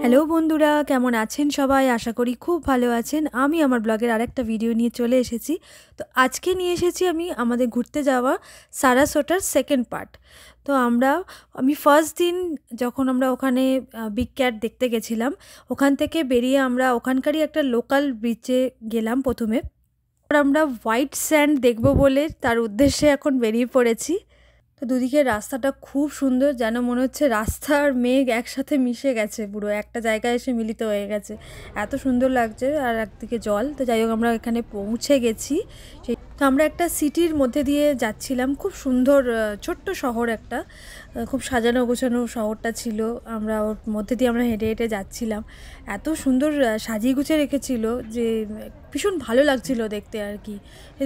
Hello বন্ধুরা, কেমন আছেন সবাই? আশা করি খুব ভালো আছেন। আমি আমার ব্লগের আরেকটা ভিডিও নিয়ে চলে এসেছি। তো আজকে নিয়ে এসেছি আমি আমাদের ঘুরতে যাওয়া সারাসোটার সেকেন্ড পার্ট। তো আমি ফার্স্ট দিন যখন আমরা ওখানে বিগ ক্যাট দেখতে গেছিলাম, ওখান থেকে বেরিয়ে আমরা ওখানকারই একটা লোকাল বিচে গেলাম প্রথমে। আর আমরা হোয়াইট স্যান্ড দেখব বলে তার উদ্দেশ্যে এখন বেরিয়ে পড়েছি। তো দুদিকের রাস্তাটা খুব সুন্দর, যেন মনে হচ্ছে রাস্তা আর মেঘ একসাথে মিশে গেছে, পুরো একটা জায়গায় এসে মিলিত হয়ে গেছে। এত সুন্দর লাগছে, আর একদিকে জল। তো যাই হোক, আমরা এখানে পৌঁছে গেছি। তো আমরা একটা সিটির মধ্যে দিয়ে যাচ্ছিলাম, খুব সুন্দর ছোট্ট শহর একটা, খুব সাজানো গোছানো শহরটা ছিল। আমরা ওর মধ্যে দিয়ে আমরা হেঁটে হেঁটে যাচ্ছিলাম। এত সুন্দর সাজিয়ে গুছিয়ে রেখেছিল যে ভীষণ ভালো লাগছিল দেখতে আর কি।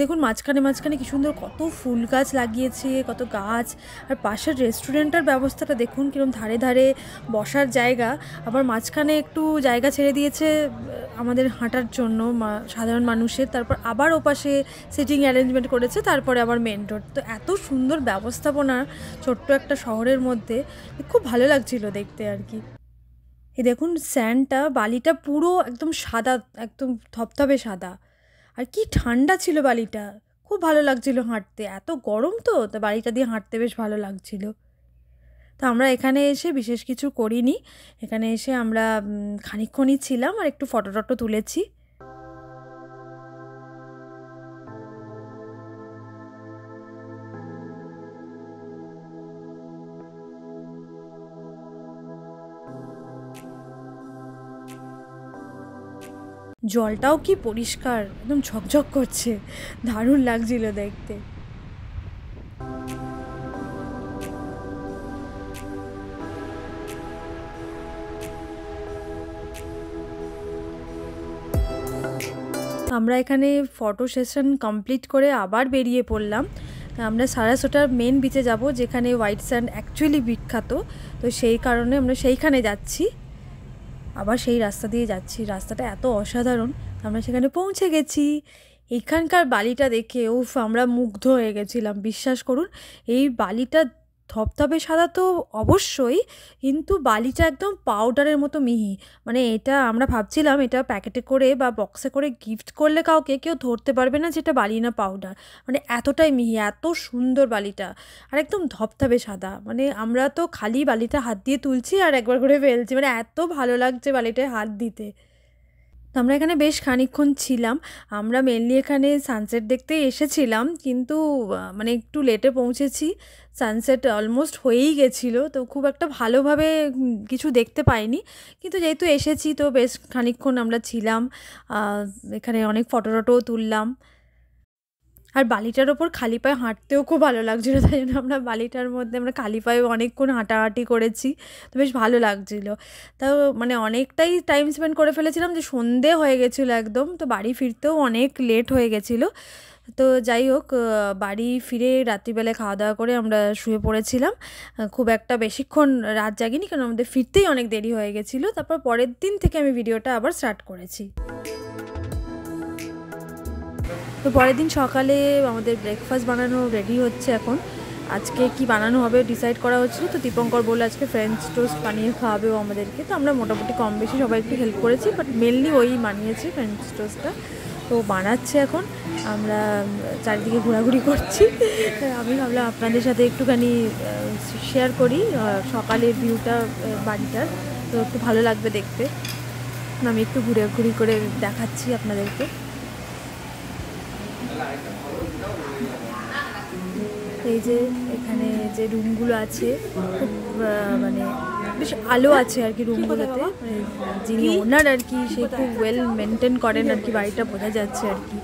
দেখুন মাঝখানে মাঝখানে কী সুন্দর কত ফুল গাছ লাগিয়েছে, কত গাছ। আর পাশের রেস্টুরেন্টের ব্যবস্থাটা দেখুন কীরকম, ধারে ধারে বসার জায়গা, আবার মাঝখানে একটু জায়গা ছেড়ে দিয়েছে আমাদের হাঁটার জন্য সাধারণ মানুষের। তারপর আবার ওপাশে সিটিং অ্যারেঞ্জমেন্ট করেছে, তারপরে আবার মেন রোড। তো এত সুন্দর ব্যবস্থাপনা ছোট্ট একটা শহরের মধ্যে, খুব ভালো লাগছিল দেখতে আর কি। এই দেখুন স্যান্ডটা, বালিটা পুরো একদম সাদা, একদম থপথপে সাদা। আর কি ঠান্ডা ছিল বালিটা, খুব ভালো লাগছিল হাঁটতে। এত গরম তো বালিটা দিয়ে হাঁটতে বেশ ভালো লাগছিল। তো আমরা এখানে এসে বিশেষ কিছু করিনি। এখানে এসে আমরা খানিকক্ষণই ছিলাম আর একটু ফটো টটো তুলেছি। জলটাও কি পরিষ্কার, একদম ঝকঝক করছে, দারুণ লাগছিল দেখতে। আমরা এখানে ফটো সেশন কমপ্লিট করে আবার বেরিয়ে পড়লাম। আমরা সারাসোটার মেন বিচে যাব, যেখানে হোয়াইট স্যান্ড অ্যাকচুয়ালি বিখ্যাত। তো সেই কারণে আমরা সেইখানে যাচ্ছি, আবার সেই রাস্তা দিয়ে যাচ্ছি। রাস্তাটা এত অসাধারণ, আমরা সেখানে পৌঁছে গেছি। এখানকার বালিটা দেখে আমরা মুগ্ধ হয়ে গেছিলাম, বিশ্বাস করুন। এই বালিটা ধপধপে সাদা তো অবশ্যই, কিন্তু বালিটা একদম পাউডারের মতো মিহি। মানে এটা আমরা ভাবছিলাম এটা প্যাকেটে করে বা বক্সে করে গিফট করলে কাউকে কেউ ধরতে পারবে না যেটা বালি না পাউডার। মানে এতটাই মিহি, এত সুন্দর বালিটা, আর একদম ধপধপে সাদা। মানে আমরা তো খালি বালিটা হাত দিয়ে তুলছি আর একবার করে ফেলছি, মানে এত ভালো লাগছে বালিটায় হাত দিতে। তো আমরা এখানে বেশ খানিকক্ষণ ছিলাম। আমরা মেনলি এখানে সানসেট দেখতেই এসেছিলাম, কিন্তু মানে একটু লেটে পৌঁছেছি। সানসেট অলমোস্ট হয়েই গেছিলো, তো খুব একটা ভালোভাবে কিছু দেখতে পাইনি। কিন্তু যেহেতু এসেছি তো বেশ খানিকক্ষণ আমরা ছিলাম, এখানে অনেক ফটো টটোও তুললাম। আর বালিটার ওপর খালি পায়ে হাঁটতেও খুব ভালো লাগছিলো, তাই জন্য আমরা বালিটার মধ্যে আমরা খালি পায়ে অনেকক্ষণ হাঁটাহাঁটি করেছি। তো বেশ ভালো লাগছিলো। তাও মানে অনেকটাই টাইম স্পেন্ড করে ফেলেছিলাম, যে সন্ধে হয়ে গেছিলো একদম। তো বাড়ি ফিরতেও অনেক লেট হয়ে গেছিলো। তো যাই হোক, বাড়ি ফিরে রাত্রিবেলায় খাওয়া দাওয়া করে আমরা শুয়ে পড়েছিলাম। খুব একটা বেশিক্ষণ রাত জাগিনি, কারণ আমাদের ফিরতেই অনেক দেরি হয়ে গেছিলো। তারপর পরের দিন থেকে আমি ভিডিওটা আবার স্টার্ট করেছি। তো পরের দিন সকালে আমাদের ব্রেকফাস্ট বানানো রেডি হচ্ছে এখন। আজকে কি বানানো হবে ডিসাইড করা হচ্ছিলো। তো দীপঙ্কর বলে আজকে ফ্রেঞ্চ টোস্ট বানিয়ে খাওয়াবে ও আমাদেরকে। তো আমরা মোটামুটি কম বেশি সবাই একটু হেল্প করেছি, বাট মেনলি ওই বানিয়েছে ফ্রেঞ্চ টোস্টটা। তো বানাচ্ছে এখন, আমরা চারিদিকে ঘোরাঘুরি করছি। আমি ভাবলাম আপনাদের সাথে একটুখানি শেয়ার করি সকালের ভিউটা বাড়িটার, তো একটু ভালো লাগবে দেখতে। আমি একটু ঘুরি করে দেখাচ্ছি আপনাদেরকে। এই যে এখানে যে রুমগুলো আছে, খুব মানে বেশ আলো আছে আর কি রুমগুলোতে। মানে যিনি ওনার আর কি, সে খুব ওয়েল মেনটেন করেন আর কি, বাড়িটা বোঝা যাচ্ছে আর কি।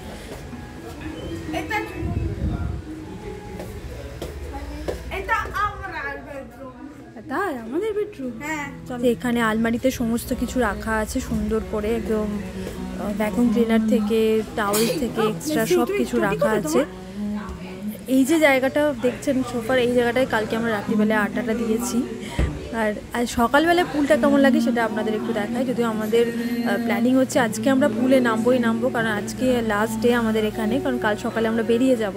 তাই আমাদের বেডরুম, এখানে আলমারিতে সমস্ত কিছু রাখা আছে সুন্দর করে, একদম ভ্যাকুয়াম ক্লিনার থেকে টাওয়েল থেকে এক্সট্রা সব কিছু রাখা আছে। এই যে জায়গাটা দেখছেন সোফার, এই জায়গাটায় কালকে আমরা রাত্রিবেলায় আড্ডাটা দিয়েছি। আর সকালবেলায় পুলটা কেমন লাগে সেটা আপনাদের একটু দেখায়। যদিও আমাদের প্ল্যানিং হচ্ছে আজকে আমরা পুলে নামবো, কারণ আজকে লাস্ট ডে আমাদের এখানে, কারণ কাল সকালে আমরা বেরিয়ে যাব।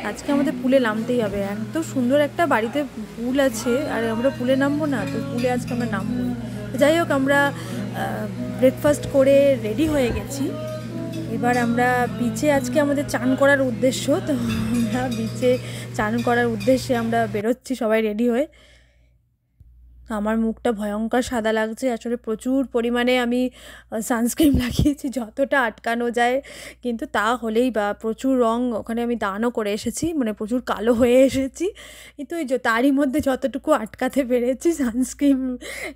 আজকে আমাদের পুলে নামতেই হবে। এত সুন্দর একটা বাড়িতে পুল আছে, আর আমরা পুলে নামবো না? তো পুলে আজকে আমরা নামবো। যাই হোক, আমরা ব্রেকফাস্ট করে রেডি হয়ে গেছি। এবার আমরা বিচে আজকে আমাদের চান করার উদ্দেশ্য, তো আমরা বিচে চান করার উদ্দেশ্যে আমরা বেরোচ্ছি সবাই রেডি হয়ে। আমার মুখটা ভয়ঙ্কর সাদা লাগছে, আসলে প্রচুর পরিমাণে আমি সানস্ক্রিন লাগিয়েছি যতটা আটকানো যায়, কিন্তু তা হলেই বা প্রচুর রং ওখানে আমি দানও করে এসেছি, মানে প্রচুর কালো হয়ে এসেছি, কিন্তু ওই তারই মধ্যে যতটুকু আটকাতে পেরেছি সানস্ক্রিন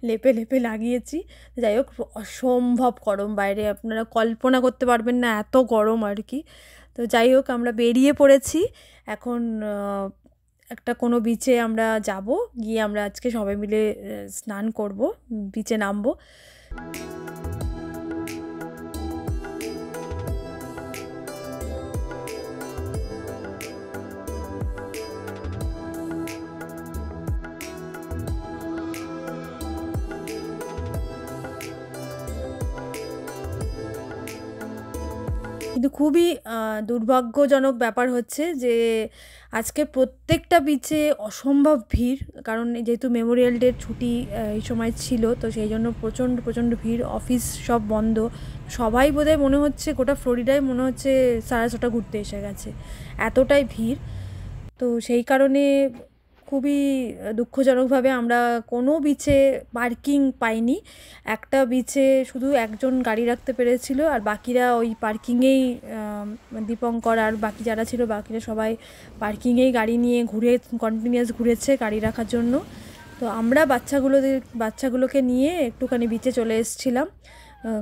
লেপে লেপে লাগিয়েছি। যাই হোক, অসম্ভব গরম বাইরে, আপনারা কল্পনা করতে পারবেন না এত গরম আর কি। তো যাই হোক, আমরা বেরিয়ে পড়েছি এখন। একটা কোনো বিচে আমরা যাব, গিয়ে আমরা আজকে সবাই মিলে স্নান করব, বিচে নামবো। কিন্তু খুবই দুর্ভাগ্যজনক ব্যাপার হচ্ছে যে আজকে প্রত্যেকটা বিচে অসম্ভব ভিড়, কারণ যেহেতু মেমোরিয়াল ডের ছুটি এই সময় ছিল, তো সেই জন্য প্রচণ্ড প্রচণ্ড ভিড়, অফিস সব বন্ধ। সবাই বোধহয় মনে হচ্ছে গোটা ফ্লোরিডায় মনে হচ্ছে সারাসোটা ঘুরতে এসে গেছে, এতটাই ভিড়। তো সেই কারণে খুবই দুঃখজনকভাবে আমরা কোনো বিচে পার্কিং পাইনি। একটা বিচে শুধু একজন গাড়ি রাখতে পেরেছিল, আর বাকিরা ওই পার্কিংয়েই, দীপঙ্কর আর বাকি যারা ছিল বাকিরা সবাই পার্কিংয়েই গাড়ি নিয়ে কন্টিনিউয়াস ঘুরেছে গাড়ি রাখার জন্য। তো আমরা বাচ্চাগুলোকে নিয়ে একটুখানি বিচে চলে এসেছিলাম,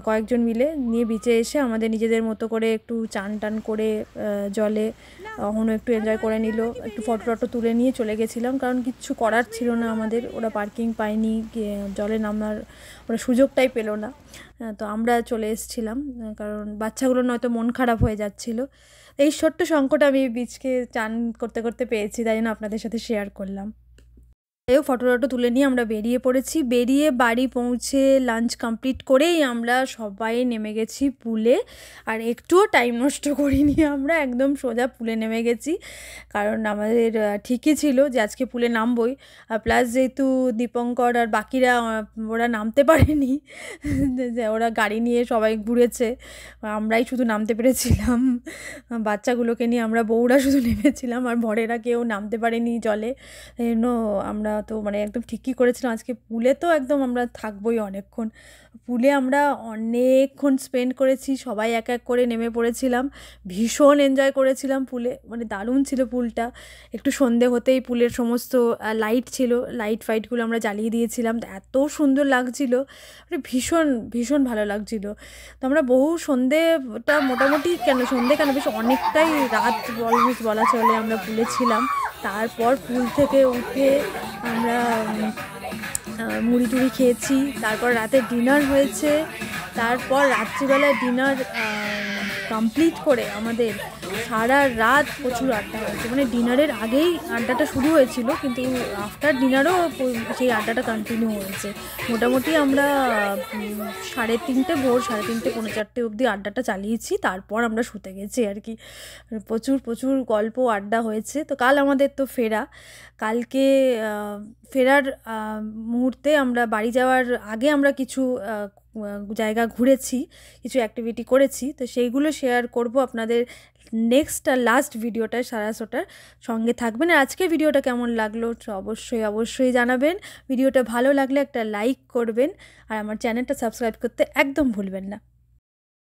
কয়েকজন মিলে নিয়ে বিচে এসে আমাদের নিজেদের মতো করে একটু চান টান করে জলে অহনও একটু এনজয় করে নিল, একটু ফটো তুলে নিয়ে চলে গেছিলাম, কারণ কিচ্ছু করার ছিল না আমাদের, ওরা পার্কিং পায়নি, জলে নামার ওরা সুযোগটাই পেলো না। তো আমরা চলে এসেছিলাম, কারণ বাচ্চাগুলো নয়তো মন খারাপ হয়ে যাচ্ছিলো। এই ছোট্ট সংকট আমি বিচকে চান করতে করতে পেয়েছি, তাই জন্য আপনাদের সাথে শেয়ার করলাম। ফটো তুলে নিয়ে আমরা বেরিয়ে পড়েছি। বেরিয়ে বাড়ি পৌঁছে লাঞ্চ কমপ্লিট করেই আমরা সবাই নেমে গেছি পুলে, আর একটুও টাইম নষ্ট করিনি, আমরা একদম সোজা পুলে নেমে গেছি, কারণ আমাদের ঠিকই ছিল যে আজকে পুলে নামবই। আর প্লাস যেহেতু দীপঙ্কর আর বাকিরা ওরা নামতে পারেনি, যে ওরা গাড়ি নিয়ে সবাই ঘুরেছে, আমরাই শুধু নামতে পেরেছিলাম, বাচ্চাগুলোকে নিয়ে আমরা বউরা শুধু নেমেছিলাম, আর বরেরা কেউ নামতে পারেনি জলে। আমরা তো মানে একদম ঠিকই করেছিলাম, আজকে পুলে তো একদম আমরা থাকবোই অনেকক্ষণ। পুলে আমরা অনেকক্ষণ স্পেন্ড করেছি, সবাই এক এক করে নেমে পড়েছিলাম, ভীষণ এনজয় করেছিলাম পুলে, মানে দারুণ ছিল পুলটা। একটু সন্ধে হতেই পুলের সমস্ত লাইট ছিল, লাইট ফাইটগুলো আমরা জ্বালিয়ে দিয়েছিলাম, এত সুন্দর লাগছিল, মানে ভীষণ ভীষণ ভালো লাগছিল। তো আমরা বহু সন্ধেটা মোটামুটি সন্ধে বেশ অনেকটাই রাত অলমোস্ট বলা চলে আমরা পুলে ছিলাম। তারপর পুল থেকে উঠে আমরা মুড়ি টুড়ি খেয়েছি, তারপর রাতে ডিনার হয়েছে, তারপর রাত্রিবেলায় ডিনার কমপ্লিট করে আমাদের সারা রাত প্রচুর আড্ডা হয়েছে, মানে ডিনারের আগেই আড্ডাটা শুরু হয়েছিল, কিন্তু আফটার ডিনারও সেই আড্ডাটা কন্টিনিউ হয়েছে। মোটামুটি আমরা ভোর 3:30 পৌনে 4টে অবধি আড্ডাটা চালিয়েছি, তারপর আমরা শুতে গেছি আর কি। প্রচুর প্রচুর গল্প আড্ডা হয়েছে। তো কাল আমাদের তো কালকে ফেরার মুহূর্তে আমরা বাড়ি যাওয়ার আগে আমরা কিছু জায়গা ঘুরেছি, কিছু অ্যাক্টিভিটি করেছি, তো সেইগুলো শেয়ার করব আপনাদের নেক্সট আর লাস্ট ভিডিওটায় সারাসোটার সঙ্গে থাকবেন। আর আজকের ভিডিওটা কেমন লাগলো অবশ্যই জানাবেন। ভিডিওটা ভালো লাগলে একটা লাইক করবেন, আর আমার চ্যানেলটা সাবস্ক্রাইব করতে একদম ভুলবেন না।